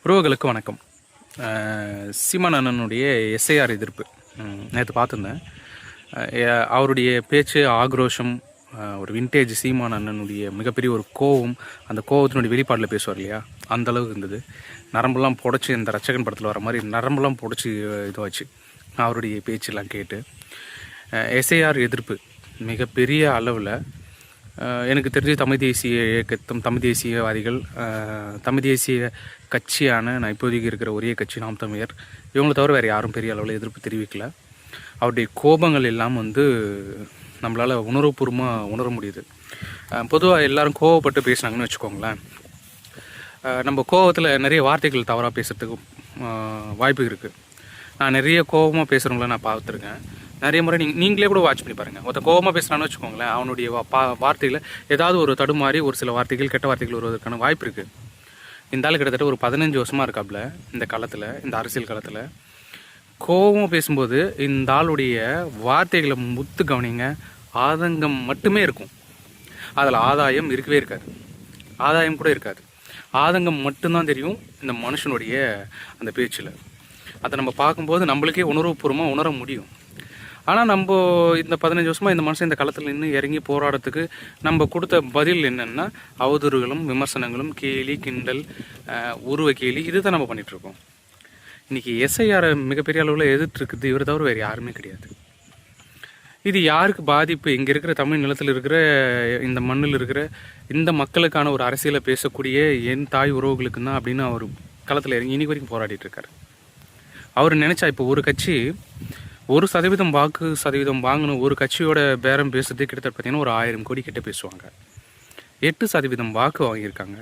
உறவுகளுக்கு வணக்கம். சீமான் அண்ணனுடைய எஸ்ஐஆர் எதிர்ப்பு நேற்று பார்த்துருந்தேன். அவருடைய பேச்சு ஆக்ரோஷம், ஒரு வின்டேஜ் சீமான் அண்ணனுடைய மிகப்பெரிய ஒரு கோவம், அந்த கோவத்தினுடைய வெளிப்பாட்டில் பேசுவார் இல்லையா, அந்த அளவுக்கு இருந்தது. நரம்பெல்லாம் புடச்சி, இந்த ரச்சகன் படத்தில் வர மாதிரி நரம்பெல்லாம் புடச்சி இதுவாச்சு அவருடைய பேச்செல்லாம் கேட்டு. எஸ்ஐஆர் எதிர்ப்பு மிகப்பெரிய அளவில் எனக்கு தெரிஞ்சு தமிழ் தேசிய இயக்கத்தும் தமிழ் தேசியவாதிகள், தமிழ் தேசிய கட்சியான நான் இப்போதைக்கு இருக்கிற ஒரே கட்சி நாம் தமிழர், இவங்களை தவிர வேறு யாரும் பெரிய அளவில் எதிர்ப்பு தெரிவிக்கலை. அவருடைய கோபங்கள் எல்லாம் நம்மளால் உணர்வுபூர்வமாக உணர முடியுது. பொதுவாக எல்லோரும் கோவப்பட்டு பேசுனாங்கன்னு வச்சுக்கோங்களேன், நம்ம கோவத்தில் நிறைய வார்த்தைகள் தவறாக பேசுகிறதுக்கு வாய்ப்பு இருக்குது. நான் நிறைய கோபமாக பேசுகிறவங்கள நான் பார்த்துருக்கேன். நிறைய முறை நீங்களே கூட வாட்ச் பண்ணி பாருங்கள். ஒருத்த கோபமாக பேசுகிறான்னு வச்சுக்கோங்களேன், அவனுடைய வார்த்தையில் ஏதாவது ஒரு தடுமாறி ஒரு சில வார்த்தைகள், கெட்ட வார்த்தைகள் வருவதற்கான வாய்ப்பு இருக்குது. இந்த ஆள் கிட்டத்தட்ட ஒரு 15 வருஷமாக இருக்காப்புல இந்த காலத்தில், இந்த அரசியல் காலத்தில். கோபமாக பேசும்போது இந்த ஆளுடைய வார்த்தைகளை முத்து கவனிங்க, ஆதங்கம் மட்டுமே இருக்கும். அதில் ஆதாயம் இருக்கவே இருக்காது, ஆதாயம் கூட இருக்காது. ஆதங்கம் மட்டும்தான் தெரியும் இந்த மனுஷனுடைய அந்த பேச்சில். அதை நம்ம பார்க்கும்போது நம்மளுக்கே உணர்வுபூர்வமாக உணர முடியும். ஆனால் நம்ம இந்த 15 வருஷமாக இந்த மனுஷன் இந்த களத்தில் நின்று இறங்கி போராடுறதுக்கு நம்ம கொடுத்த பதில் என்னென்னா அவதூறுகளும் விமர்சனங்களும், கேலி கிண்டல், உருவ கேலி, இது தான் நம்ம பண்ணிகிட்ருக்கோம். இன்றைக்கி எஸ்ஐஆரை மிகப்பெரிய அளவில் எதிர்த்துருக்குது இவர் தவிர வேறு யாருமே கிடையாது. இது யாருக்கு பாதிப்பு? இங்கே இருக்கிற தமிழ் நிலத்தில் இருக்கிற, இந்த மண்ணில் இருக்கிற இந்த மக்களுக்கான ஒரு அரசியலை பேசக்கூடிய என் தாய் உறவுகளுக்கு தான் அப்படின்னு அவர் களத்தில் இறங்கி இன்றைக்கு வரைக்கும் போராடிட்டுருக்கார். அவர் நினச்சா இப்போ ஒரு கட்சி 1% வாக்கு சதவீதம் வாங்கணும், ஒரு கட்சியோட பேரம் பேசுறது கிட்டத்தட்ட பார்த்திங்கன்னா ஒரு 1000 கோடி கிட்ட பேசுவாங்க. 8% வாக்கு வாங்கியிருக்காங்க.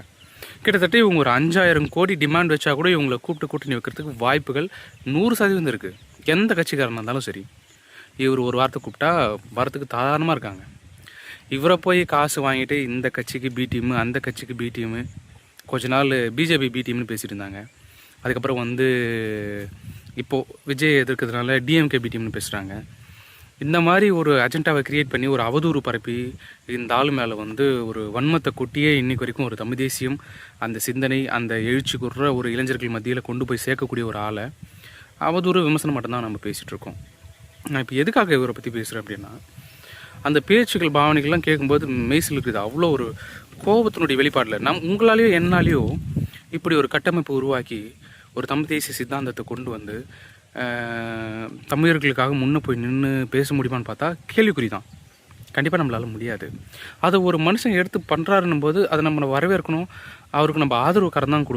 கிட்டத்தட்ட இவங்க ஒரு 5000 கோடி டிமாண்ட் வச்சா கூட இவங்களை கூட்டணி வைக்கிறதுக்கு வாய்ப்புகள் 100% இருக்குது. எந்த கட்சிக்காரனாக இருந்தாலும் சரி. இவர் ஒரு வார்த்தை கூப்பிட்டா வரத்துக்கு தாராளமாக இருக்காங்க. இவரை போய் காசு வாங்கிட்டு இந்த கட்சிக்கு பி டீமு, அந்த கட்சிக்கு பி டீமு, கொஞ்ச நாள் பிஜேபி பி டீம்னு பேசிகிட்டு இருந்தாங்க. அதுக்கப்புறம் இப்போது விஜய் எதிர்க்கிறதுனால டிஎம்கே பி டீம்னு பேசுகிறாங்க. இந்த மாதிரி ஒரு அஜெண்டாவை க்ரியேட் பண்ணி ஒரு அவதூறு பரப்பி இந்த ஆள் மேலே ஒரு வன்மத்தை கொட்டியே இன்றைக்கு வரைக்கும் ஒரு தமிழ் தேசியம், அந்த சிந்தனை, அந்த எழுச்சி கூடுற ஒரு இளைஞர்கள் மத்தியில் கொண்டு போய் சேர்க்கக்கூடிய ஒரு ஆளை அவதூறு விமர்சனம் மட்டும்தான் நம்ம பேசிகிட்ருக்கோம். நான் இப்போ எதுக்காக இவரை பற்றி பேசுகிறேன் அப்படின்னா, அந்த பேச்சுக்கள் பாவனைகள்லாம் கேட்கும்போது மெய்சில் இருக்குது. அவ்வளோ ஒரு கோபத்தினுடைய வெளிப்பாடில் உங்களாலேயோ என்னாலேயோ இப்படி ஒரு கட்டமைப்பு உருவாக்கி ஒரு தமிழ் தேசிய சித்தாந்தத்தை கொண்டு தமிழர்களுக்காக முன்னே போய் நின்று பேச முடியுமான்னு பார்த்தா கேள்விக்குறி தான். கண்டிப்பாக நம்மளால முடியாது. அதை ஒரு மனுஷன் எடுத்து பண்ணுறாருன்னும் போது அதை நம்ம வரவேற்கணும், அவருக்கு நம்ம ஆதரவு கரம் தான் கொடுக்கணும்.